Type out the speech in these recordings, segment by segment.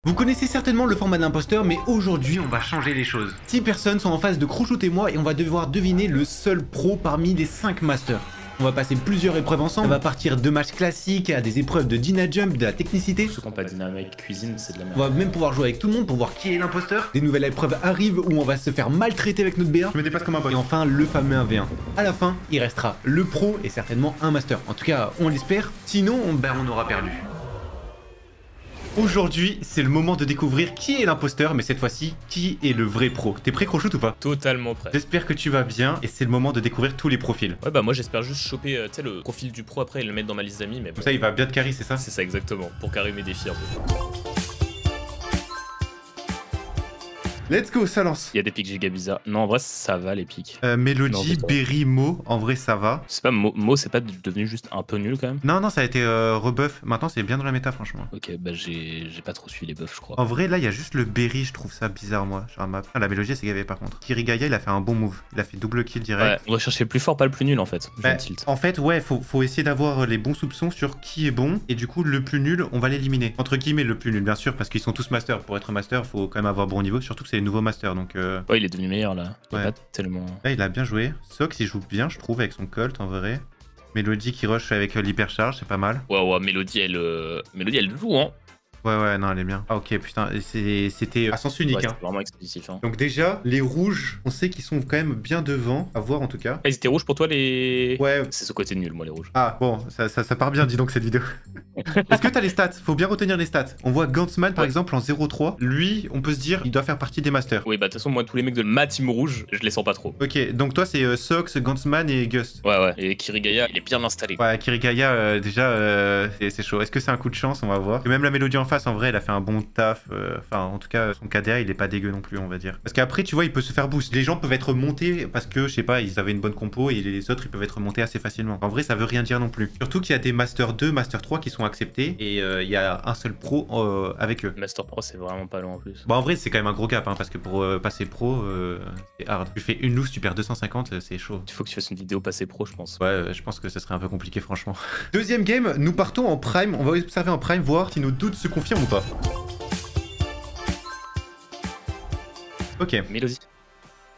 Vous connaissez certainement le format de l'imposteur, mais aujourd'hui on va changer les choses. 6 personnes sont en face de Crochout et moi et on va devoir deviner le seul pro parmi les 5 masters. On va passer plusieurs épreuves ensemble, on va partir de matchs classiques à des épreuves de Dyna Jump, de la technicité. Ceux qui n'ont pas dynamique cuisine, c'est de la merde. On va même pouvoir jouer avec tout le monde pour voir qui est l'imposteur. Des nouvelles épreuves arrivent où on va se faire maltraiter avec notre BA. Je me dépasse comme un pote. Et enfin, le fameux 1v1. À la fin, il restera le pro et certainement un master. En tout cas, on l'espère. Sinon, on aura perdu. Aujourd'hui, c'est le moment de découvrir qui est l'imposteur, mais cette fois-ci, qui est le vrai pro. T'es prêt, Crochout, ou pas? Totalement prêt. J'espère que tu vas bien et c'est le moment de découvrir tous les profils. Ouais, bah moi j'espère juste choper tu sais, le profil du pro après et le mettre dans ma liste d'amis, mais bon. Comme ça, il va bien te carry, c'est ça? C'est ça exactement, pour carrer mes défis un peu. Let's go, ça lance. Il y a des pics giga bizarres. Non, en vrai, ça va les pics. Mélodie, Non, Berry, Mo, en vrai, ça va. C'est pas Mo, c'est pas devenu juste un peu nul quand même? Non, ça a été rebuff. Maintenant, c'est bien dans la méta, franchement. Ok, bah j'ai pas trop suivi les buffs, je crois. En vrai, là, il y a juste le Berry, je trouve ça bizarre, moi, sur la map. Ah, la Mélodie, c'est gavé, par contre. Kirigaya, il a fait un bon move. Il a fait double kill direct. Ouais, on va chercher le plus fort, pas le plus nul en fait. Bah, en fait, ouais, faut essayer d'avoir les bons soupçons sur qui est bon. Et du coup, le plus nul, on va l'éliminer. Entre guillemets, le plus nul, bien sûr, parce qu'ils sont tous masters. Pour être master, faut quand même avoir bon niveau. Surtout que c'est les nouveaux masters, donc... Ouais, il est devenu meilleur là. Il Ouais. est pas tellement... Là, il a bien joué. Sox, il joue bien, je trouve, avec son Colt, en vrai. Mélodie qui rush avec l'hypercharge, c'est pas mal. Ouais, Mélodie, elle joue, hein. Ouais, non, elle est bien. Ah, ok, putain, c'était à sens unique, Ouais, hein. c'est vraiment expéditif, hein. Donc déjà, les rouges, on sait qu'ils sont quand même bien devant, à voir en tout cas. Ah, ils étaient rouges pour toi les... Ouais. C'est ce côté nul, moi, les rouges. Ah, bon, ça part bien, dis donc, cette vidéo. Est-ce que t'as les stats? Faut bien retenir les stats. On voit Gantzman, par exemple, en 0-3. Lui, on peut se dire, il doit faire partie des masters. Oui, bah de toute façon, moi, tous les mecs de ma team rouge, je les sens pas trop. Ok, donc toi, c'est Sox, Gantzman et Gust. Ouais. Et Kirigaya, il est bien installé. Ouais, Kirigaya, déjà, c'est chaud. Est-ce que c'est un coup de chance? On va voir. Et même la Mélodie en face, en vrai, elle a fait un bon taf. Enfin, en tout cas, son KDA, il est pas dégueu non plus, on va dire. Parce qu'après, tu vois, il peut se faire boost. Les gens peuvent être montés parce que, je sais pas, ils avaient une bonne compo et les autres, ils peuvent être montés assez facilement. En vrai, ça veut rien dire non plus. Surtout qu'il y a des Master 2, Master 3 qui sont acceptés et il y a un seul pro avec eux. Master Pro, c'est vraiment pas long en plus. Bon, en vrai, c'est quand même un gros gap, hein, parce que pour passer pro, c'est hard. Tu fais une loose, tu perds 250, c'est chaud. Il faut que tu fasses une vidéo passée pro, je pense. Ouais, je pense que ça serait un peu compliqué, franchement. Deuxième game, nous partons en prime. On va observer en prime, voir si nos doutes se confirment ou pas. Ok, Mélodie.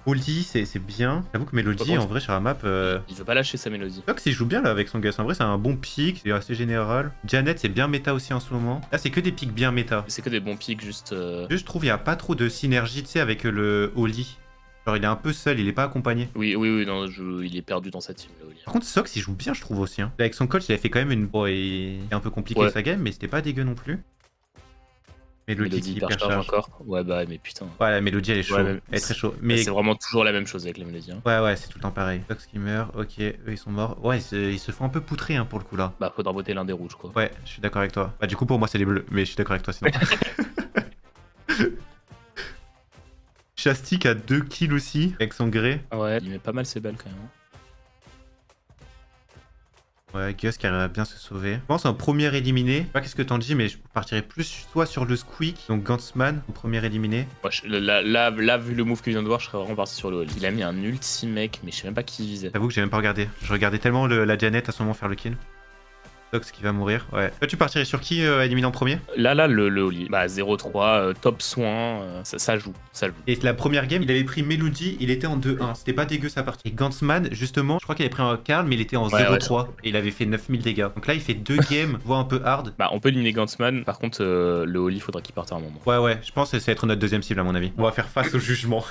Oldie, c'est bien. J'avoue que Mélodie, en vrai, sur la map... Il veut pas lâcher sa mélodie. Sox, il joue bien là avec son Gus. En vrai, c'est un bon pick, c'est assez général. Janet, c'est bien méta aussi en ce moment. Là, c'est que des picks bien méta. C'est que des bons pics, juste... Je trouve il y a pas trop de synergie, tu sais, avec le Oli. Genre, il est un peu seul, il est pas accompagné. Oui, non, il est perdu dans sa team, là, Oli. Par contre, Sox, il joue bien, je trouve aussi. Hein. Avec son coach, il avait fait quand même une... Bon, il est un peu compliqué Ouais. sa game, mais c'était pas dégueu non plus. Mélodie qui hyper hypercharge. encore. Ouais, bah, mais putain. Ouais, la Mélodie, elle est chaude. Ouais, Elle est très chaude. Mais C'est vraiment toujours la même chose avec les mélodies. Hein. ouais, c'est tout le temps pareil. Sox qui meurt, ok, eux ils sont morts. Ouais, ils se font un peu poutrer hein, pour le coup là. Bah, faudra voter l'un des rouges, quoi. Ouais, je suis d'accord avec toi. Bah, du coup, pour moi, c'est les bleus, mais je suis d'accord avec toi sinon. Chastic a 2 kills aussi, avec son gré. Ouais, il met pas mal ses balles quand même. Hein. Ouais, Gus qui arrive à bien se sauver. Je pense en premier éliminé. Je sais pas qu'est-ce que t'en dis, mais je partirais plus soit sur le Squeak, donc Gantzman, en premier éliminé. Ouais, là, vu le move que je viens de voir, je serais vraiment parti sur le Oli. Il a mis un ultime mec, mais je sais même pas qui il visait. J'avoue que j'ai même pas regardé. Je regardais tellement la Janet à ce moment faire le kill. Sox qui va mourir, ouais. Toi, tu partirais sur qui éliminé en premier? Là, le Oli. Bah, 0-3, top soin, ça joue. Et la première game, il avait pris Mélodie, il était en 2-1. C'était pas dégueu sa partie. Et Gantzman, justement, je crois qu'il avait pris un Karl, mais il était en 0-3. Et il avait fait 9000 dégâts. Donc là, il fait 2 games, voire un peu hard. Bah, on peut éliminer Gantzman. Par contre, le Oli, faudra qu'il parte à un moment. Ouais, je pense que ça va être notre deuxième cible, à mon avis. On va faire face au jugement.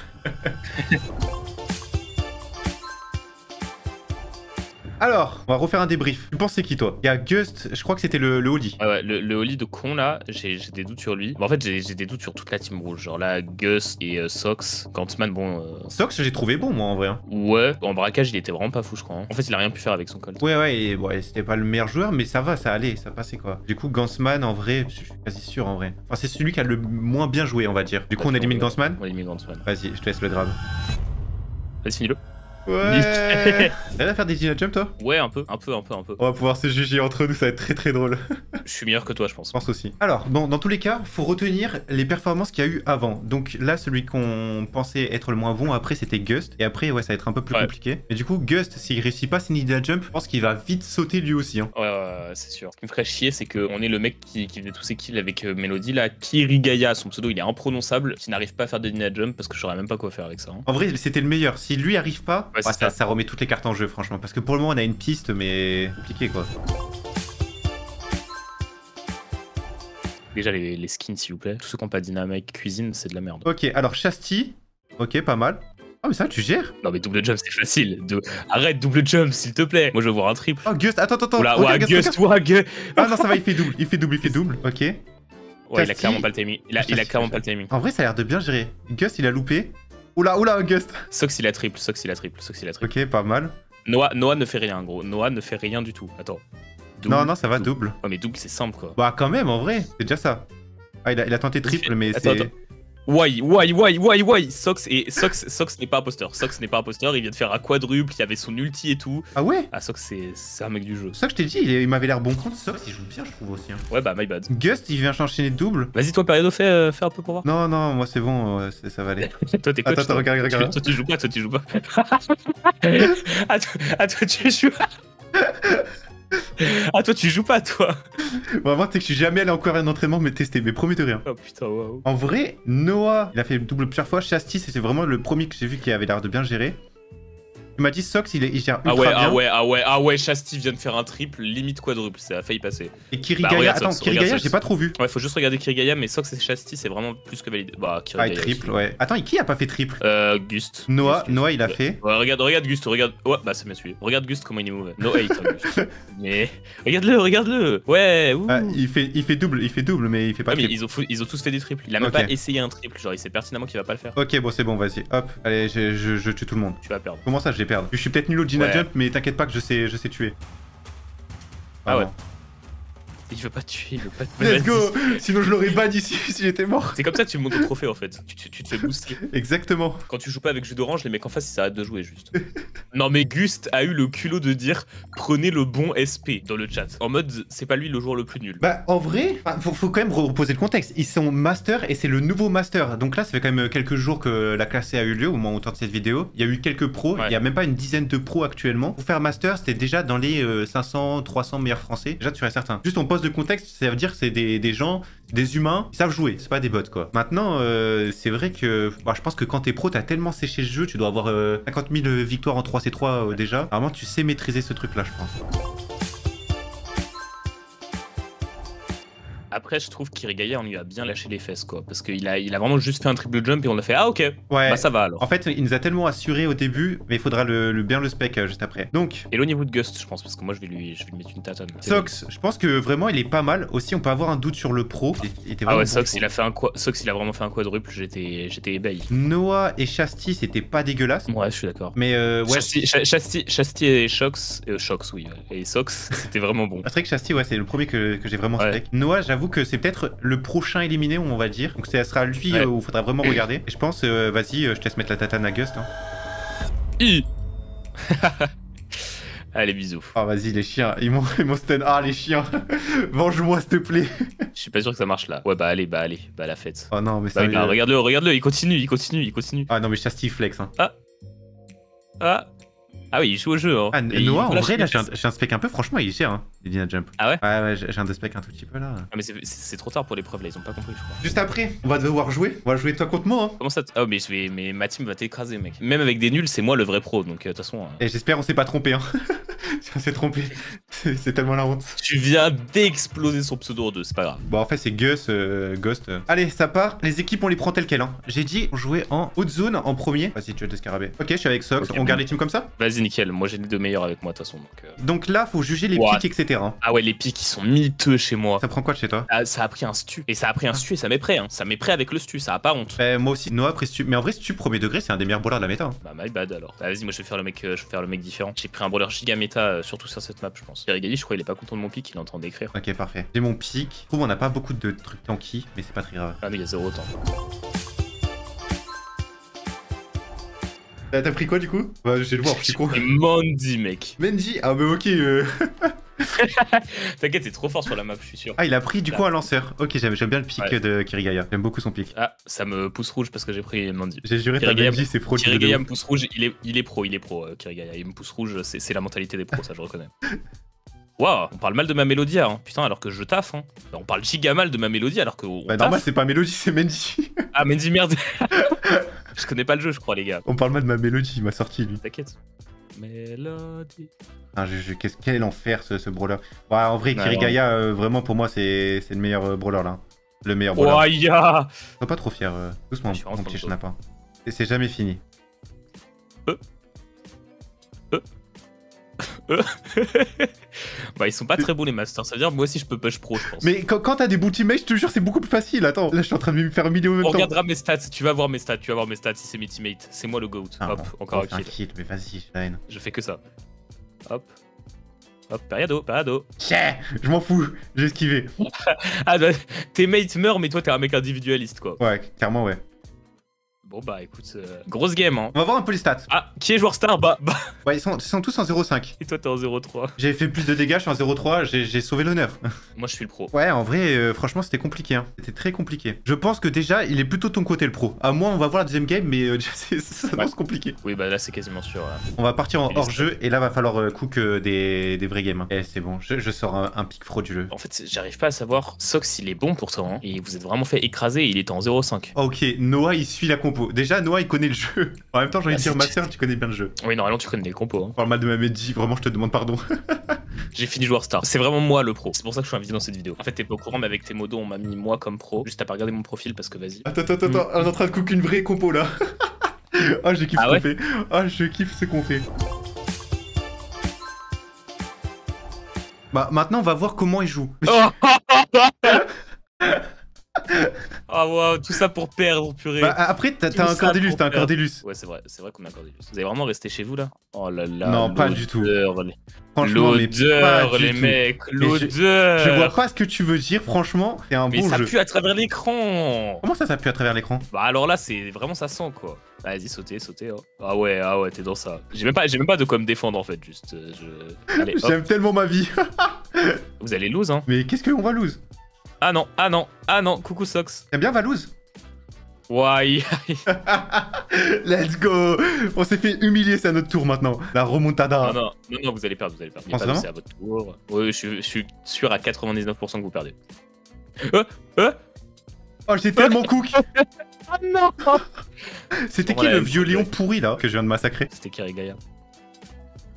Alors, on va refaire un débrief. Tu penses c'est qui toi? Il y a Gust, je crois que c'était le Oli. Ouais, le Oli de con là, j'ai des doutes sur lui. Bon, en fait, j'ai des doutes sur toute la team rouge. Genre là, Gus et Sox. Gantzman, bon. Sox, j'ai trouvé bon moi en vrai. Hein. Ouais, en braquage, il était vraiment pas fou, je crois. Hein. En fait, il a rien pu faire avec son Colt. Ouais, et ouais, c'était pas le meilleur joueur, mais ça va, ça allait, ça passait quoi. Du coup, Gantzman, en vrai, je suis quasi sûr en vrai. Enfin, c'est celui qui a le moins bien joué, on va dire. Du coup, on élimine Gantzman. On élimine Gantzman. Vas-y, je te laisse le grab. Vas-y, finis-le. Ouais. Elle va faire des Dina Jump, toi? Ouais, un peu. On va pouvoir se juger entre nous, ça va être très très drôle. Je suis meilleur que toi, je pense. Je pense aussi. Alors, bon, dans tous les cas, faut retenir les performances qu'il y a eu avant. Donc là, celui qu'on pensait être le moins bon, après, c'était Gust. Et après, ouais, ça va être un peu plus compliqué. Et du coup, Gust, s'il réussit pas ses Ninja Jump, je pense qu'il va vite sauter lui aussi. Hein. Ouais, c'est sûr. Ce qui me ferait chier, c'est qu'on est le mec qui faisait tous ses kills avec Melody, là. Kirigaya, son pseudo, il est imprononçable, qui n'arrive pas à faire de Ninja Jump parce que je saurais même pas quoi faire avec ça. Hein. En vrai, c'était le meilleur. Si lui arrive pas, ouais, ça remet toutes les cartes en jeu, franchement. Parce que pour le moment, on a une piste, mais compliqué, quoi. Déjà, les skins, s'il vous plaît. Tous ceux qui n'ont pas Dynamite Cuisine, c'est de la merde. Ok, alors Shasti. Ok, pas mal. Ah, mais ça, tu gères? Non, mais double jump, c'est facile. Arrête, double jump, s'il te plaît. Moi, je veux voir un triple. Oh, Gust, attends. Oula, Gust. Ah non, ça va, il fait double. Ok. Ouais, il a clairement pas le timing. Il a clairement pas le timing. En vrai, ça a l'air de bien gérer. Gust, il a loupé. Oula, Gust. Sox, il a triple. Ok, pas mal. Noah ne fait rien, gros. Noah ne fait rien du tout. Attends. Double, non, ça va, double. Ouais, mais double, c'est simple, quoi. Bah, quand même, en vrai, c'est déjà ça. Ah, il a tenté triple, mais c'est... Why Sox n'est pas imposteur. Sox n'est pas imposteur, il vient de faire un quadruple, il y avait son ulti et tout. Ah ouais? Ah, Sox, c'est un mec du jeu. C'est ça que je t'ai dit, il m'avait l'air bon contre. Sox, il joue bien, je trouve aussi. Hein. Ouais, bah, my bad. Gust, il vient enchaîner double. Vas-y, toi, Periodo, fais un peu pour voir. Non, moi c'est bon, ça va aller. Toi, t'es coach. Attends, regarde. Toi, tu joues pas. toi, tu joues. Ah, toi, tu joues pas, toi. Vraiment, tu sais que je suis jamais allé encore à un entraînement mais tester, mais promis de rien. Oh putain, waouh. En vrai, Noah, il a fait double plusieurs fois. Shasti, c'est vraiment le premier que j'ai vu qui avait l'air de bien gérer. Tu m'as dit Sox, il gère ultra bien. Ah ouais, Shasti vient de faire un triple, limite quadruple, ça a failli passer. Et Kirigaya, attends, Kirigaya, j'ai pas trop vu. Ouais, faut juste regarder Kirigaya, mais Sox et Shasti, c'est vraiment plus que validé. Bah, Kirigaya. Ah, triple, ouais. Attends, et qui a pas fait triple? Gust. Noah, il a fait. Ouais, regarde Gust, regarde. Ouais, bah, ça m'a suivi. Regarde Gust, comment il est mauvais. No hate, hein, Gust. Mais. Regarde-le. Ouais, ouh. Ah, il fait double, mais il fait pas triple. Mais ils ont tous fait des triples. Il a même pas essayé un triple, genre, il sait pertinemment qu'il va pas le faire. Ok, bon, c'est bon, vas-y. Hop, allez, je tue tout le monde. Tu vas perdre. Comment ça, je vais perdre? Je suis peut-être nul au Dina Jump, mais t'inquiète pas que je sais tuer. Ah ouais. Il veut pas tuer, il veut pas te Let's go. Sinon je l'aurais banni si j'étais mort. C'est comme ça que tu montes au trophée en fait. Tu te fais booster. Exactement. Quand tu joues pas avec jus d'orange, les mecs en face ils s'arrêtent de jouer juste. Non mais Gust a eu le culot de dire prenez le bon SP dans le chat. En mode c'est pas lui le joueur le plus nul. Bah en vrai, faut quand même reposer le contexte. Ils sont master et c'est le nouveau master. Donc là ça fait quand même quelques jours que la classe a eu lieu au moment où on tourne cette vidéo. Il y a eu quelques pros, il y a même pas une dizaine de pros actuellement. Pour faire master c'était déjà dans les 500, 300 meilleurs français. Déjà tu es certain. Juste on pose de contexte, ça veut dire que c'est des gens, des humains, ils savent jouer, c'est pas des bots quoi. Maintenant, c'est vrai que je pense que quand t'es pro, t'as tellement séché le jeu, tu dois avoir 50 000 victoires en 3C3 déjà. Vraiment, tu sais maîtriser ce truc là, je pense. Après, je trouve qu'Irigaya, on lui a bien lâché les fesses, quoi. Parce qu'il a vraiment juste fait un triple jump et on a fait ah, ok. Ouais. Bah, ça va alors. En fait, il nous a tellement assuré au début, mais il faudra bien le spec juste après. Donc. Éloignez-vous de Gust, je pense, parce que moi, je vais lui mettre une tatane. Sox, je pense que vraiment, il est pas mal. Aussi, on peut avoir un doute sur le pro. Il était ah ouais, bon, Sox, il a vraiment fait un quadruple, j'étais ébahi. Noah et Shasti, c'était pas dégueulasse. Ouais, je suis d'accord. Mais ouais. Shasti et Shox, oui, et Sox, c'était vraiment bon. C'est vrai que Shasti, ouais, c'est le premier que j'ai vraiment spec. Noah, j'avoue que c'est peut-être le prochain éliminé, on va dire. Donc ça sera lui où il faudra vraiment regarder. Et je pense, vas-y, je te laisse mettre la tatane à Gust. Hein. Allez, bisous. Ah, vas-y, les chiens, ils m'ont stun. Ah, les chiens, venge-moi, s'il te plaît. Je suis pas sûr que ça marche là. Ouais, bah allez, la fête. Oh non, mais ça. Bah, regarde-le, il continue. Ah non, mais Shasti flex. Hein. Ah oui, il joue au jeu. Hein. Ah, Noah, en vrai, là, j'ai un spec un peu, franchement, il gère, hein, les Dina Jump. Ah ouais? Ouais, j'ai un spec un tout petit peu là. Ah, mais c'est trop tard pour l'épreuve là, ils ont pas compris, je crois. Juste après, on va devoir jouer. On va jouer toi contre moi. Hein. Comment ça? Oh, mais ma team va t'écraser, mec. Même avec des nuls, c'est moi le vrai pro, donc de toute façon. Et j'espère on s'est pas trompé, hein. Si on s'est trompé, c'est tellement la honte. Tu viens d'exploser son pseudo en deux, c'est pas grave. Bon, en fait, c'est Ghost. Allez, ça part. Les équipes, on les prend telles quelles. Hein. J'ai dit, on jouait en haute zone en premier. Vas-y, tu veux te scarabée. Ok, je suis avec Sox. Okay, on garde les teams comme ça? Vas-y, nickel. Moi, j'ai les deux meilleurs avec moi, de toute façon. Donc là, faut juger les pics, etc. Ah ouais, les pics, ils sont miteux chez moi. Ça prend quoi de chez toi? Ça a pris un stu. Et ça a pris un stu et ça m'est prêt. Hein. Ça m'est prêt avec le stu, ça a pas honte. Moi aussi, Noah après stu. Mais en vrai, stu premier degré, c'est un des meilleurs brawlers de la méta. Hein. Bah, my bad alors. Bah, vas-y, moi, je vais faire le mec différent. J'ai pris un brawler giga méta, surtout sur cette map, je pense. Irrigali, je crois il est pas content de mon pic, il est en train d'écrire. Ok, parfait. J'ai mon pic. Je trouve on n'a pas beaucoup de trucs tanky, mais c'est pas très grave. Ah, mais il y a zéro temps. T'as pris quoi du coup? Bah, je vais le voir, je suis con. Et Mandy, mec. Mendy? Ah, bah ok. T'inquiète, c'est trop fort sur la map, je suis sûr. Ah, il a pris du coup un lanceur. Ok, j'aime bien le pic Ouais. de Kirigaya. J'aime beaucoup son pic. Ah, ça me pousse rouge parce que j'ai pris Mandy. J'ai juré, ta Kirigaya, Mendy, c'est pro de Kirigaya ouf. me pousse rouge, il est pro, Kirigaya. Il me pousse rouge, c'est la mentalité des pros, ça je reconnais. Waouh, on parle mal de ma Mélodia, hein. Putain, alors que je taffe. Hein. Bah, on parle giga mal de ma Mélodie alors que. Bah, normal, c'est pas Mélodie, c'est Mendy. Ah, Mandy, merde. Je connais pas le jeu, je crois, les gars. On parle mal de ma Mélodie, il m'a sorti lui. T'inquiète. Mélodie. Ah, quel enfer ce brawler. Ouais, en vrai, Ouais, Kirigaya, vraiment pour moi, c'est le meilleur brawler là. Le meilleur brawler. Oh, ya. Sois pas trop fier. Doucement, Je suis mon vraiment petit trop chenapin. C'est jamais fini. Bah, ils sont pas très beaux les masters. Ça veut dire moi aussi je peux push pro, je pense. Mais quand t'as des boot teammates, je te jure, c'est beaucoup plus facile. Attends, là, je suis en train de me faire un vidéo en même On temps. regardera mes stats, tu vas voir mes stats, si c'est mes teammates. C'est moi le GOAT. Ah, Hop, bon, encore on fait un kill. mais vas-y, j'ai la haine. Je fais que ça. Hop. Hop, Periado. Chais, je m'en fous, j'ai esquivé. Ah, bah, tes mates meurent, mais toi t'es un mec individualiste quoi. Ouais, clairement, ouais. Bon bah écoute, grosse game hein. On va voir un peu les stats. Ah, qui est joueur star? Bah. Ouais, ils sont tous en 0,5. Et toi t'es en 0-3. J'ai fait plus de dégâts, je suis en 0,3, j'ai sauvé l'honneur. Moi je suis le pro. Ouais, en vrai, franchement, c'était compliqué. Hein. C'était très compliqué. Je pense que déjà, il est plutôt de ton côté, le pro. À moi, on va voir la deuxième game, mais ça va se compliquer. Oui bah là c'est quasiment sûr. On va partir en hors-jeu, et là, va falloir cook des vrais games. Hein. Et c'est bon, je sors un pic frauduleux. En fait j'arrive pas à savoir, Sox il est bon pourtant, hein, et vous êtes vraiment fait écraser, il était en 0-5. Ok, Noah, il suit la compo. Déjà, Noah, il connaît le jeu. En même temps, j'ai envie de dire, Master, tu connais bien le jeu. Oui normalement tu connais les compos. Hein. On parle mal de ma Medji, vraiment, je te demande pardon. J'ai fini joueur star. C'est vraiment moi le pro. C'est pour ça que je suis invité dans cette vidéo. En fait, t'es pas au courant, mais avec tes modos, on m'a mis moi comme pro. Juste à pas regarder mon profil parce que vas-y. Attends, on est en train de cook une vraie compo là. Ah, je kiffe Ah ce ouais qu'on fait. Ah, je kiffe ce qu'on fait. Bah, maintenant, on va voir comment il joue. Ah waouh, tout ça pour perdre, purée. Bah, après, t'as un Cordelius, Ouais, c'est vrai qu'on a un Cordelius. Vous allez vraiment rester chez vous là? Oh là là. Non, pas du tout. Franchement, mais pas l'odeur, du les tout. mecs, Mais l'odeur. Je vois pas ce que tu veux dire, franchement, c'est un Mais bon ça jeu. pue à travers l'écran. Comment ça pue à travers l'écran? Bah alors là, c'est vraiment ça sent quoi. Vas-y, sautez. Oh. Ah ouais, t'es dans ça. J'ai même pas de quoi me défendre en fait, juste. Allez, hop. J'aime tellement ma vie. Vous allez lose hein. Mais qu'est-ce qu'on va lose? Ah non, coucou Sox. T'aimes bien Valouz? Ouais. Let's go. On s'est fait humilier, c'est à notre tour maintenant. La remontada. Non, vous allez perdre. Il y a Pense pas de- vraiment c'est à votre tour. Oui, je suis sûr à 99% que vous perdez. Oh, j'ai tellement cook. Ah non. C'était qui Problème, le vieux problème. lion pourri là que je viens de massacrer? C'était Kirigaya.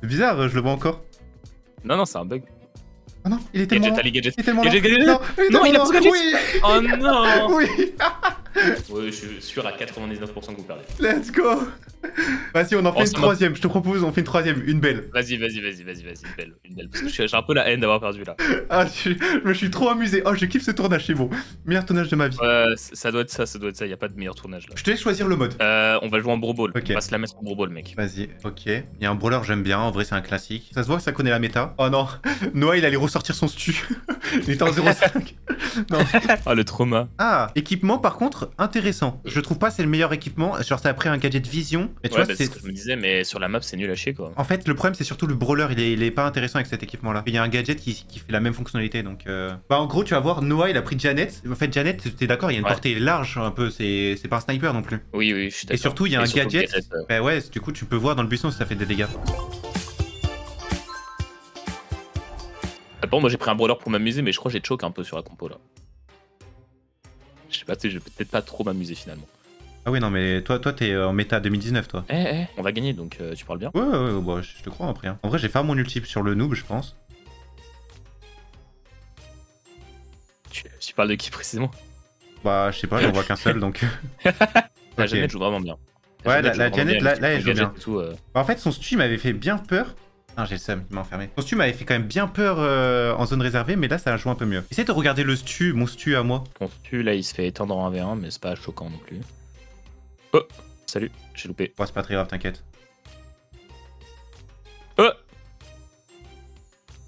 C'est bizarre, je le vois encore. Non, c'est un bug. Oh non, il est tellement Gadget, lent. allez, gadget. Il est tellement lent. Gadget, gadget. Non, Non, il a non, poussé gadget. oui. Oh non. Oui. Oui, je suis sûr à 99% que vous perdez. Let's go. Vas-y, on en fait une ça troisième. Je te propose, on fait une troisième, une belle. Vas-y, une belle. Parce que j'ai un peu la haine d'avoir perdu là. Ah, je me suis trop amusé. Oh, je kiffe ce tournage, c'est bon. Meilleur tournage de ma vie. Ça doit être ça, y a pas de meilleur tournage là. Je te laisse choisir le mode. On va jouer en Bro Ball. Ok. On va se la mettre en Bro Ball, mec. Vas-y, ok. Il y a un brawler, j'aime bien. En vrai, c'est un classique. Ça se voit que ça connaît la méta. Oh non, Noah, il allait ressortir son stu. Il était en 0,5. Non. Ah, le trauma. Ah, équipement, par contre, intéressant. Je trouve pas c'est le meilleur équipement. Genre, c'est après un gadget vision. Mais tu Ouais, vois, bah, c'est ce que je me disais, mais sur la map, c'est nul à chier quoi. En fait, le problème, c'est surtout le brawler. Il est pas intéressant avec cet équipement-là. Il y a un gadget qui fait la même fonctionnalité. Donc, bah, en gros, tu vas voir, Noah, il a pris Janet. En fait, Janet, t'es d'accord, il y a une portée large un peu. C'est pas un sniper non plus. Oui, je suis d'accord. Et surtout, il y a un surtout, gadget. le gadget, Bah ouais, du coup, tu peux voir dans le buisson si ça fait des dégâts. Bon, moi j'ai pris un brawler pour m'amuser, mais je crois que j'ai choke un peu sur la compo là. Je sais pas, tu sais, je vais peut-être pas trop m'amuser finalement. Ah oui, non, mais toi t'es en méta 2019, toi. On va gagner donc tu parles bien. Ouais, bah, je te crois après. Hein. En vrai, j'ai fait mon ulti sur le noob, je pense. Tu parles de qui précisément? Bah, je sais pas, j'en vois qu'un seul donc. La Ok. Janet joue vraiment bien. Ouais, la joue vraiment Janet, bien, là, elle joue gadget bien. et tout, Bah, en fait, son stu m'avait fait bien peur. Ah, j'ai le seum, il m'a enfermé. Son stu m'avait fait quand même bien peur en zone réservée, mais là, ça a joué un peu mieux. Essaye de regarder le stu, mon stu à moi. Ton stu là il se fait éteindre en 1v1, mais c'est pas choquant non plus. Oh, salut, j'ai loupé. Oh, c'est pas très grave, t'inquiète. Oh.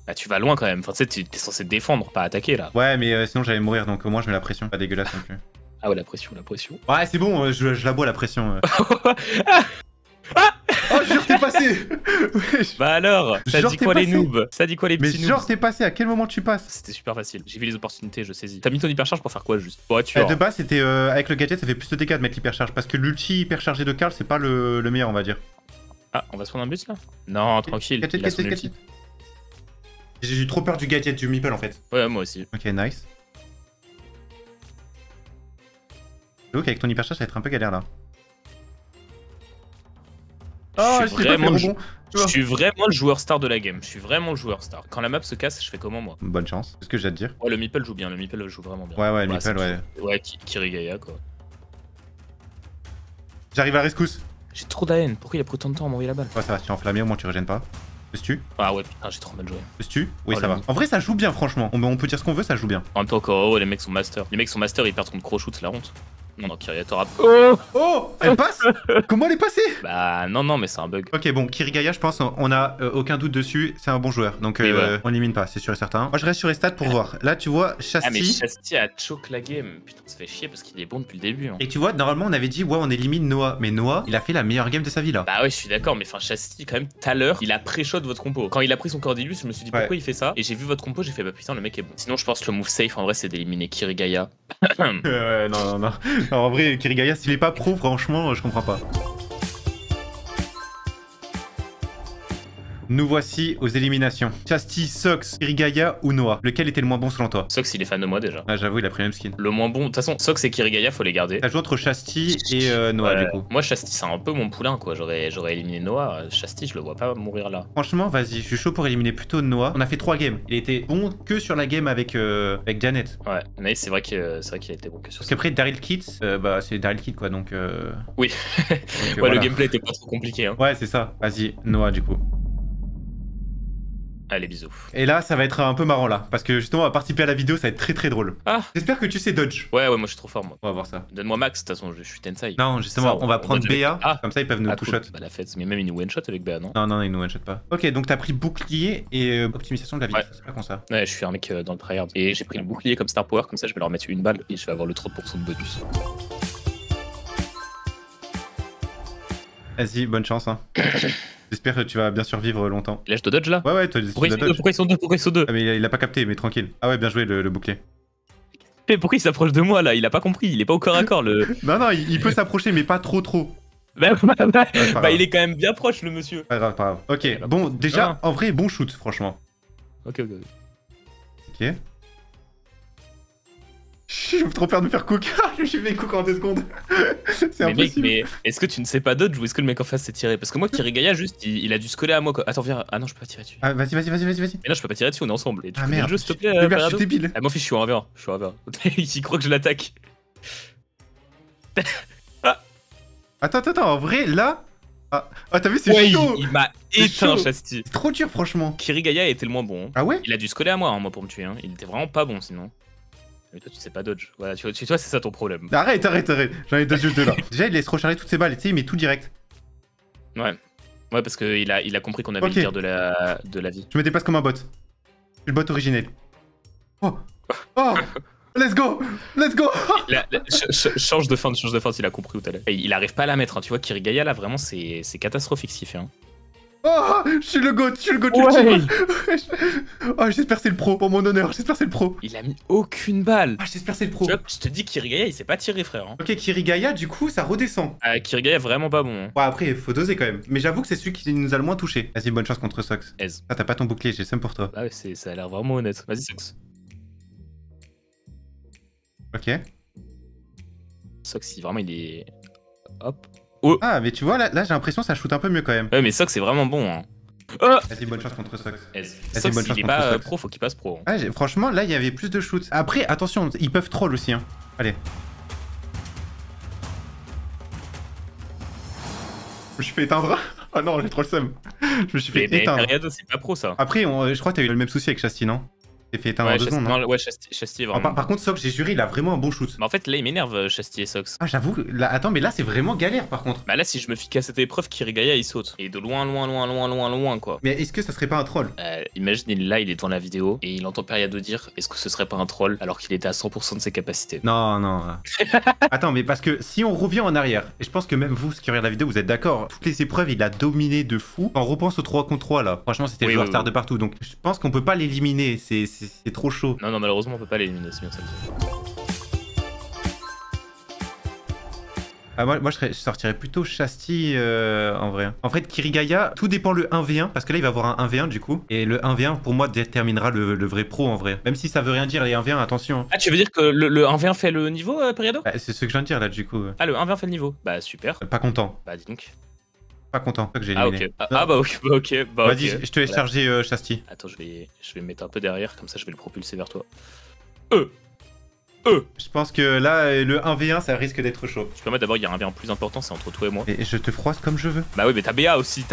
Bah tu vas loin quand même, enfin tu sais, t'es censé te défendre, pas attaquer là. Ouais, mais sinon, j'allais mourir, donc au moins, je mets la pression. Pas dégueulasse non plus. Ah ouais, la pression. Ouais, c'est bon, je la bois la pression. Oh, jure, t'es passé. Wesh. Bah alors, ça Genre, dit t'es quoi les passé. noobs? Ça dit quoi les Mais petits genre, noobs? t'es passé, à quel moment tu passes? C'était super facile. J'ai vu les opportunités, je saisis. T'as mis ton hypercharge pour faire quoi juste? Pour être De sûr. base, c'était avec le gadget, ça fait plus de dégâts de mettre l'hypercharge parce que l'ulti hyperchargé de Karl, c'est pas le meilleur, on va dire. Ah, on va se prendre un bus là? Non, tranquille. Gadget, il a son gadget, ulti. gadget. J'ai eu trop peur du gadget, du meeple en fait. Ouais, moi aussi. Ok, nice. J'avoue qu'avec ton hypercharge, ça va être un peu galère là. Oh, je je suis l'ai pas fait vraiment, rebond. je suis vraiment le joueur star de la game. Je suis vraiment le joueur star. Quand la map se casse, je fais comment moi? Bonne chance, c'est ce que j'ai à te dire. Ouais, le Meeple joue bien. Le Meeple joue vraiment bien. Ouais, le meeple, ouais. Ouais, Kirigaya quoi. J'arrive à la rescousse. J'ai trop d'AN. Pourquoi il a pris autant de temps à m'envoyer la balle? Ouais, ça va, tu es enflammé, au moins tu régènes pas. Peux-tu tue? Ah ouais, putain, j'ai trop mal joué. Peux-tu tue? Oui, Oh, ça le va. En vrai, ça joue bien, franchement. On peut dire ce qu'on veut, ça joue bien. En même temps, Koro, les mecs sont master. Les mecs sont master, ils perdent contre Croshoot, c'est la honte. Non, non, Kirigaya t'aura. Oh, elle passe? Comment elle est passée? Bah non, mais c'est un bug. Ok, bon, Kirigaya, je pense, on a aucun doute dessus, c'est un bon joueur. Donc, Oui, ouais. on élimine pas, c'est sûr et certain. Moi, je reste sur les stats pour voir. Là, tu vois, Ah, mais Shasti. Shasti a choke la game. Putain, ça fait chier parce qu'il est bon depuis le début. Hein. Et tu vois, normalement, on avait dit, ouais, on élimine Noah. Mais Noah, il a fait la meilleure game de sa vie là. Bah ouais, je suis d'accord, mais enfin, Shasti, quand même, tout à l'heure, il a pré-shot votre compo. Quand il a pris son Cordelius, je me suis dit pourquoi il fait ça. Et j'ai vu votre compo, j'ai fait bah putain, le mec est bon. Sinon, je pense que le move safe en vrai, c'est d'éliminer Kirigaya. Non. Alors, en vrai, Kirigaya, s'il est pas pro, franchement, je comprends pas. Nous voici aux éliminations. Shasti, Sox, Kirigaya ou Noah. Lequel était le moins bon selon toi? Sox, il est fan de moi déjà. Ah, j'avoue, il a pris le même skin. Le moins bon, de toute façon, Sox et Kirigaya, faut les garder. Ça joue entre Shasti et Noah, Ouais. du coup. Moi, Shasti, c'est un peu mon poulain, quoi. J'aurais éliminé Noah. Shasti, je le vois pas mourir là. Franchement, vas-y, je suis chaud pour éliminer plutôt Noah. On a fait 3 games. Il était bon que sur la game avec Janet. Ouais, mais c'est vrai qu'il a été bon que sur Parce ça. qu'après, Daryl Kit, bah, c'est Daryl Kit, quoi, donc... Oui. donc, Ouais, voilà. le gameplay était pas trop compliqué, hein. Ouais, c'est ça. Vas-y, Noah, du coup. Allez, bisous. Et là, ça va être un peu marrant, là. Parce que, justement, on va participer à la vidéo, ça va être très très drôle. Ah. J'espère que tu sais dodge. Ouais, moi, je suis trop fort, moi. On va voir ça. Donne-moi Max, de toute façon, je suis Tensei. Non, justement, Ça, on va prendre dodge avec- BA. Ah. Comme ça, ils peuvent nous Ah, two-shot. cool. Bah, la fête, mais même une one-shot avec BA, non? Non, ils nous one-shot pas. Ok, donc t'as pris bouclier et optimisation de la vie. Ouais. C'est pas con ça. Ouais, je suis un mec dans le tryhard. Et j'ai pris le bouclier comme Star Power, comme ça, je vais leur mettre une balle et je vais avoir le 30% de bonus. Vas-y, bonne chance. Hein. J'espère que tu vas bien survivre longtemps. Là, je te dodge là? Ouais, tu Pourquoi ils dois sont deux? dodge. Pourquoi ils sont deux? Pourquoi ils sont deux? Ah, mais il a pas capté, mais tranquille. Ah ouais, bien joué le bouclier. Mais pourquoi il s'approche de moi là? Il a pas compris, il est pas au corps à corps le. Non, il peut s'approcher, mais pas trop. Bah, pas bah, grave. il est quand même bien proche le monsieur. Pas grave, pas grave. Ok, Alors, bon, déjà, ah. en vrai, bon shoot, franchement. Ok. Ok. J'ai trop peur de me faire cook. Je me suis fait cook en 2 secondes. C'est Mais mec, impossible. mais est-ce que tu ne sais pas dodge ou est-ce que le mec en face s'est tiré? Parce que moi, Kirigaya, juste, il a dû se coller à moi quoi. Attends, viens. Ah non, je peux pas tirer dessus. Ah, vas-y. Mais non, je peux pas tirer dessus, on est ensemble. Et tu Ah connais merde. le jeu, s'il te plaît, Mais merde, je Ferrado suis débile. Ah, mon fils, je suis en 1v1. Je suis en 1v1. Il croit que je l'attaque. Attends, en vrai, là. Ah, t'as vu, c'est Ouais, chaud. il m'a C'est éteint, chaud. Shasti. C'est trop dur, franchement. Kirigaya était le moins bon. Ah ouais? Il a dû se coller à moi, hein, moi pour me tuer. Hein. Il était vraiment pas bon sinon. Mais toi, tu sais pas dodge. Voilà, tu vois, c'est ça ton problème. Arrête. J'en ai deux là. Déjà, il laisse recharger toutes ses balles, tu sais, il met tout direct. Ouais. Ouais, parce qu'il a compris qu'on avait Ok. le tir de la vie. Je me déplace comme un bot. Je suis le bot originel. Oh. Let's go. Change de fin, il a compris où t'allais. Et il arrive pas à la mettre, hein. Tu vois, Kirigaya là, vraiment, c'est catastrophique ce qu'il fait. Hein. Oh, je suis le goat Ouais. ultime. Oh, j'espère que c'est le pro, pour mon honneur, j'espère que c'est le pro. Il a mis aucune balle. Ah, j'espère que c'est le pro. Tu vois, je te dis, Kirigaya, il s'est pas tiré, frère. Hein. Ok, Kirigaya, du coup, ça redescend. Kirigaya, vraiment pas bon. Hein. Ouais, après, faut doser quand même. Mais j'avoue que c'est celui qui nous a le moins touché. Vas-y, bonne chance contre Sox. Aise. Ah, t'as pas ton bouclier, j'ai le seum pour toi. Ah ouais, ça a l'air vraiment honnête. Vas-y, Sox. Ok. Sox, vraiment, il est. Hop. Ah, mais tu vois, là j'ai l'impression que ça shoot un peu mieux quand même. Ouais, mais Sox, c'est vraiment bon. Hein. Vas-y, bonne chance contre Sox. Aise. Vas-y, Sox, bonne chance il est contre pas Sox. pro, faut qu'il passe pro. Hein. Ah, franchement, là, il y avait plus de shoots. Après, attention, ils peuvent troll aussi, hein. Allez. Je me suis fait éteindre. Oh non, j'ai trop le seum. Je me suis fait Mais éteindre. Periado, c'est pas pro ça. Après, je crois que t'as eu le même souci avec Shasti, non? T'es fait éteindre en Ouais, 2 secondes, hein. ouais, Chasti est vraiment. Par contre, Sox, j'ai juré, il a vraiment un bon shoot. Mais en fait, là, il m'énerve, Chasti et Sox. Ah, j'avoue, là, attends, mais là, c'est vraiment galère par contre. Bah là, si je me fie qu'à cette épreuve, Kirigaya, il saute. Et de loin, quoi. Mais est-ce que ça serait pas un troll? Imagine, là, il est devant la vidéo et il entend Periado dire est-ce que ce serait pas un troll alors qu'il était à 100% de ses capacités. Non, non. Attends, mais parce que si on revient en arrière, et je pense que même vous, qui regardez la vidéo, vous êtes d'accord, toutes les épreuves, il a dominé de fou. On repense au 3 contre 3 là. Franchement, c'était le joueur star de partout. Donc, je pense qu'on peut pas l'éliminer. C'est trop chaud. Non, malheureusement, on peut pas l'éliminer, c'est bien ça. Ah, moi je sortirais plutôt Chasti en vrai. En fait, Kirigaya, tout dépend le 1v1, parce que là il va avoir un 1v1 du coup. Et le 1v1 pour moi déterminera le vrai pro en vrai. Même si ça veut rien dire les 1v1, attention. Hein. Ah, tu veux dire que le 1v1 fait le niveau, Periado? Bah, c'est ce que je viens de dire là du coup. Ah, le 1v1 fait le niveau. Bah, super. Pas content. Bah, dis donc. Pas content, pas que j'ai Ah, éliminé. ok. Bah, ok. Vas-y, je te laisse charger Chasti. Attends, je vais me mettre un peu derrière, comme ça je vais le propulser vers toi. Je pense que là, le 1v1, ça risque d'être chaud. Je peux mettre d'abord, il y a un 1v1 plus important, c'est entre toi et moi. Et je te froisse comme je veux. Bah oui, mais t'as BA aussi.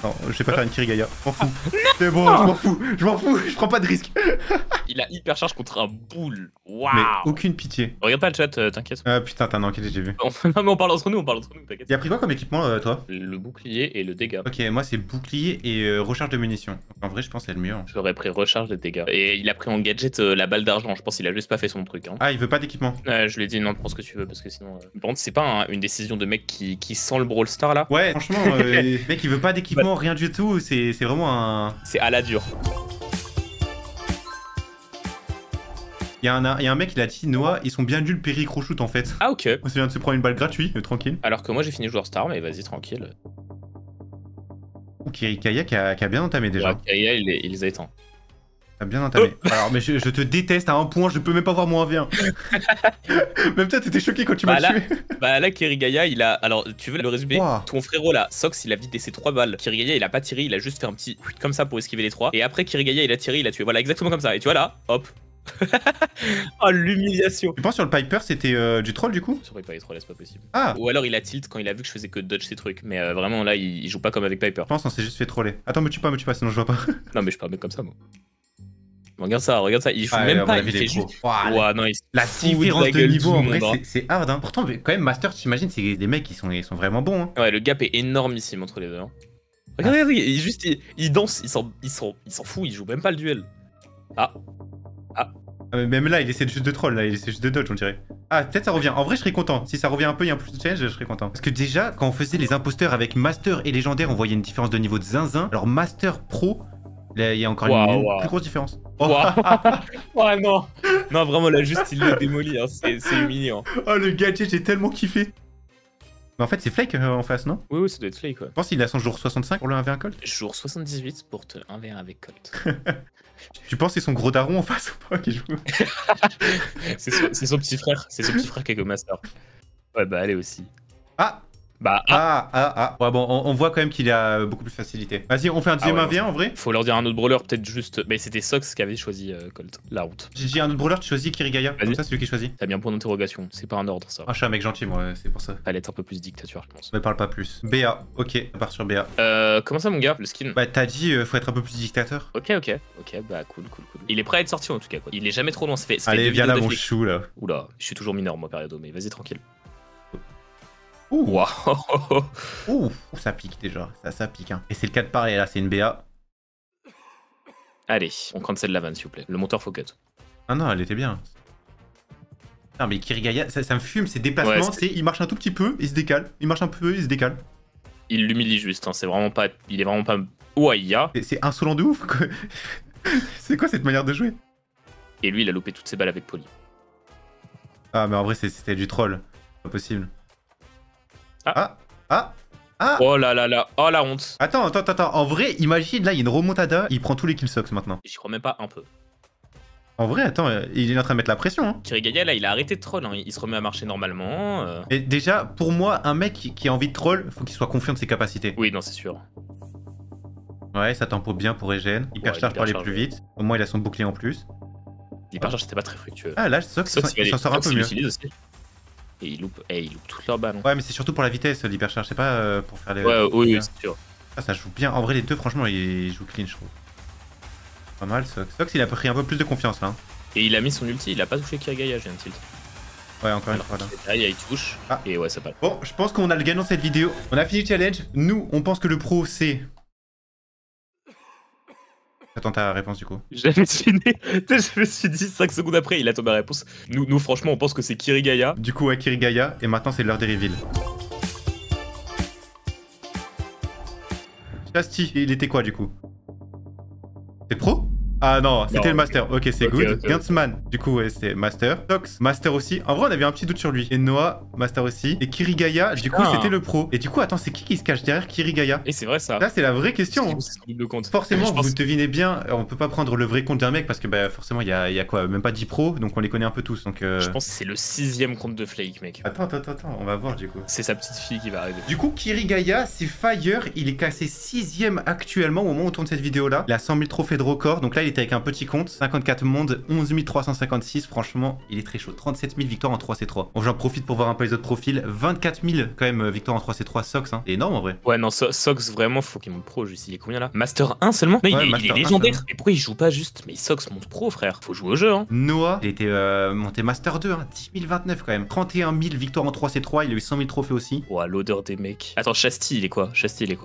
Non, je vais pas faire une Kirigaya. Je m'en fous. C'est bon, je m'en fous, je prends pas de risque. Il a hyper charge contre un boule. Waouh. Mais aucune pitié. Regarde pas le chat, t'inquiète. Ah putain, t'as un enquête, j'ai vu. Non, mais on parle entre nous, t'inquiète. Il a pris quoi comme équipement, toi? Le bouclier et le dégât. Ok, moi c'est bouclier et recharge de munitions. Donc, en vrai, je pense que c'est le mieux. Hein. J'aurais pris recharge de dégâts. Et il a pris en gadget la balle d'argent. Je pense qu'il a juste pas fait son truc. Hein. Ah, il veut pas d'équipement. Je lui ai dit non, prends ce que tu veux parce que sinon. Par contre, c'est pas une décision de mec qui sent le Brawl Star là. Ouais, franchement, mec, il veut pas d'équipement, rien du tout. C'est vraiment un. C'est à la dure. Il y a un mec, il a dit Noah, ils sont bien nuls Péricrochute en fait. Ah, ok. On se vient de se prendre une balle gratuite, tranquille. Alors que moi j'ai fini joueur star, mais vas-y, tranquille. Ou Kirigaya qui a bien entamé déjà. Ouais, Kirigaya, il les a éteints. T'as bien entamé. Alors, mais je te déteste à un point, je peux même pas voir mon 1v1. Même toi, t'étais choqué quand tu m'as tué. Bah là, Kirigaya, il a. Alors, tu veux le résumé? Wow. Ton frérot là, Sox, il a vidé ses 3 balles. Kirigaya, il a pas tiré, il a juste fait un petit comme ça pour esquiver les 3. Et après, Kirigaya, il a tiré, il a tué. Voilà, exactement comme ça. Et tu vois là, hop. Oh, l'humiliation. Tu penses sur le Piper, c'était du troll du coup? Sur Piper, il troll, c'est pas possible. Ah. Ou alors il a tilt quand il a vu que je faisais que dodge ces trucs. Mais vraiment là, il joue pas comme avec Piper. Je pense qu'on s'est juste fait troller. Attends, me tue pas, sinon je vois pas. Non, mais je peux pas mettre comme ça, moi. Regarde ça, il joue même pas, il fait juste. Ouah, non, la différence de niveau en vrai, c'est hard. Hein. Pourtant, quand même, Master, t'imagines, c'est des mecs qui sont vraiment bons. Hein. Ouais, le gap est énormissime entre les deux. Hein. Regarde, il danse, il s'en fout, il joue même pas le duel. Ah. Même là, il essaie juste de troll, là, il essaie juste de dodge, on dirait. Ah, peut-être ça revient. En vrai, je serais content. Si ça revient un peu, il y a un plus de challenge, je serais content. Parce que déjà, quand on faisait les imposteurs avec Master et Légendaire, on voyait une différence de niveau de zinzin. Alors, Master Pro, là, il y a encore une plus grosse différence. Oh, oh non. Non, vraiment, là, juste, il le démolit. Hein. C'est humiliant. Oh, le gadget, j'ai tellement kiffé. Mais en fait, c'est Flake en face, non? Oui, ça doit être Flake, quoi. Je pense qu'il a son jour 65 pour le 1v1 Colt. Jour 78 pour te 1v1 avec Colt. Tu penses que c'est son gros daron en face ou pas qui joue? C'est son petit frère. C'est son petit frère qui est comme Master. Ouais, bah, allez aussi. Ah! Ouais, bon, on voit quand même qu'il a beaucoup plus de facilité. Vas-y, on fait un deuxième 1v1 en vrai? Faut leur dire un autre brawler, peut-être juste. Mais c'était Sox qui avait choisi Colt. La route. J'ai dit un autre brawler, tu choisis Kirigaya. Comme ça, c'est lui qui choisit. T'as bien point d'interrogation. C'est pas un ordre, ça. Ah, je suis un mec gentil, moi, c'est pour ça. Fallait être un peu plus dictature, je pense. Ne parle pas plus. BA, ok, on part sur BA. Comment ça, mon gars, le skin? Bah, t'as dit, faut être un peu plus dictateur. Ok, bah, cool. Il est prêt à être sorti en tout cas, quoi. Il est jamais trop loin, ça fait allez, viens là, mon chou, là. Oula, je suis toujours mineur, moi, Periado, mais vas-y, tranquille. Ouh. Wow. Ouh, ça pique déjà, ça pique. Hein. Et c'est le cas de parler, là, c'est une BA. Allez, on cancel la vanne, s'il vous plaît. Le monteur faut cut. Ah non, elle était bien. Non, mais Kirigaya, ça me fume, ses déplacements, il marche un tout petit peu, il se décale. Il marche un peu, il se décale. Il l'humilie juste, hein. C'est vraiment pas. Il est vraiment pas. Ouaïa. C'est insolent de ouf, quoi. C'est quoi cette manière de jouer? Et lui, il a loupé toutes ses balles avec Poly. Ah, mais en vrai, c'était du troll. Pas possible. Ah. Ah. Oh là là là, oh la honte. Attends. En vrai, imagine, là, il y a une remontada, il prend tous les killsocks maintenant. J'y crois même pas un peu. En vrai, attends, il est en train de mettre la pression. Hein. Kirigaya, là, il a arrêté de troll, hein. Il se remet à marcher normalement. Et déjà, pour moi, un mec qui a envie de troll, faut qu'il soit confiant de ses capacités. Oui, non, c'est sûr. Ouais, ça tempo bien pour Egen. Hyper charge pour aller plus vite. Au moins, il a son bouclier en plus. L'hyper charge, c'était pas très fructueux. Ah, là, Sox, il s'en sort un peu mieux. Et il loupe toutes leurs balles. Ouais, mais c'est surtout pour la vitesse, l'hypercharge, c'est pas pour faire les. Ouais, oui, c'est sûr. Ah, ça joue bien. En vrai, les deux, franchement, ils jouent clean, je trouve. Pas mal, Sox. Sox, il a pris un peu plus de confiance là. Hein. Et il a mis son ulti, il a pas touché Kirigaya, j'ai un tilt. Ouais, encore une fois là. Kirigaya, il touche. Ah. Et ouais, ça passe. Bon, je pense qu'on a le gagnant de cette vidéo. On a fini le challenge. Nous, on pense que le pro, c'est... Attends ta réponse du coup. Je me suis dit 5 secondes après, il attend ma réponse. Nous franchement, on pense que c'est Kirigaya. Du coup, ouais, Kirigaya. Et maintenant, c'est l'heure des reveals. Shasti, il était quoi du coup? C'est pro? Ah non, c'était le master. Ok, c'est good. Guntsman, du coup, ouais, c'est master. Sox, master aussi. En vrai, on avait un petit doute sur lui. Et Noah, master aussi. Et Kirigaya, du coup, c'était le pro. Et du coup, attends, c'est qui se cache derrière Kirigaya? Et c'est vrai ça. Là, c'est la vraie question. C'est son double compte. Forcément, vous devinez bien, on peut pas prendre le vrai compte d'un mec parce que bah, forcément, il y a quoi? Même pas 10 pros, donc on les connaît un peu tous. Donc, Je pense que c'est le 6ème compte de Flake, mec. Attends, on va voir du coup. C'est sa petite fille qui va arriver. Du coup, Kirigaya, c'est Fire. Il est classé 6ème actuellement au moment où on tourne cette vidéo-là. Il a 100 000 trophées de record. Donc là, il était avec un petit compte. 54 mondes, 11 356. Franchement, il est très chaud. 37 000 victoires en 3C3. Bon, j'en profite pour voir un peu les autres profils. 24 000 quand même victoires en 3C3 Sox. Hein. C'est énorme en vrai. Ouais, non, Sox, vraiment, faut qu'il monte pro. Juste, il est combien là? Master 1 seulement? Non, ouais, il est légendaire. Mais pourquoi il joue pas juste? Mais Sox monte pro, frère. Faut jouer au jeu, hein. Noah, il était monté Master 2. Hein. 10 029 quand même. 31 000 victoires en 3C3. Il a eu 100 000 trophées aussi. Ouah, l'odeur des mecs. Attends, Shasti, il est quoi?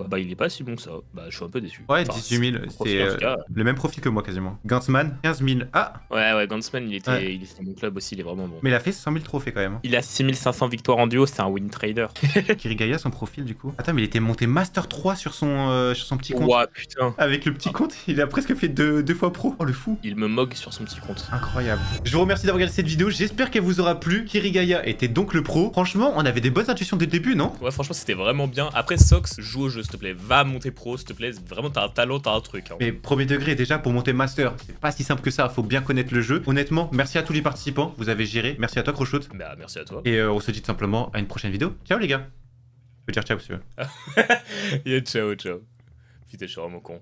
Bah, il est pas si bon que ça. Bah, je suis un peu déçu. Ouais, 18 000. C'est le même profil que moi quasiment. Guntsman, 15 000. Ah! Ouais, Guntsman, il était dans mon club aussi, il est vraiment bon. Mais il a fait 100 000 trophées quand même. Il a 6500 victoires en duo, c'est un win trader. Kirigaya, son profil du coup. Attends, mais il était monté Master 3 sur son petit compte. Ouah, putain. Avec le petit compte, il a presque fait deux fois pro. Oh, le fou. Il me mogue sur son petit compte. Incroyable. Je vous remercie d'avoir regardé cette vidéo. J'espère qu'elle vous aura plu. Kirigaya était donc le pro. Franchement, on avait des bonnes intuitions dès le début, non? Ouais, franchement, c'était vraiment bien. Après, Sox, joue au jeu, s'il te plaît. Va monter pro, s'il te plaît. Vraiment, t'as un talent, t'as un truc. Hein. Mais premier degré, déjà, pour monter Master, c'est pas si simple que ça. Faut bien connaître le jeu. Honnêtement, merci à tous les participants. Vous avez géré. Merci à toi, Crochot. Bah, merci à toi. Et on se dit tout simplement à une prochaine vidéo. Ciao, les gars. Je peux dire ciao si tu veux. Yeah, ciao. Putain, je suis vraiment con.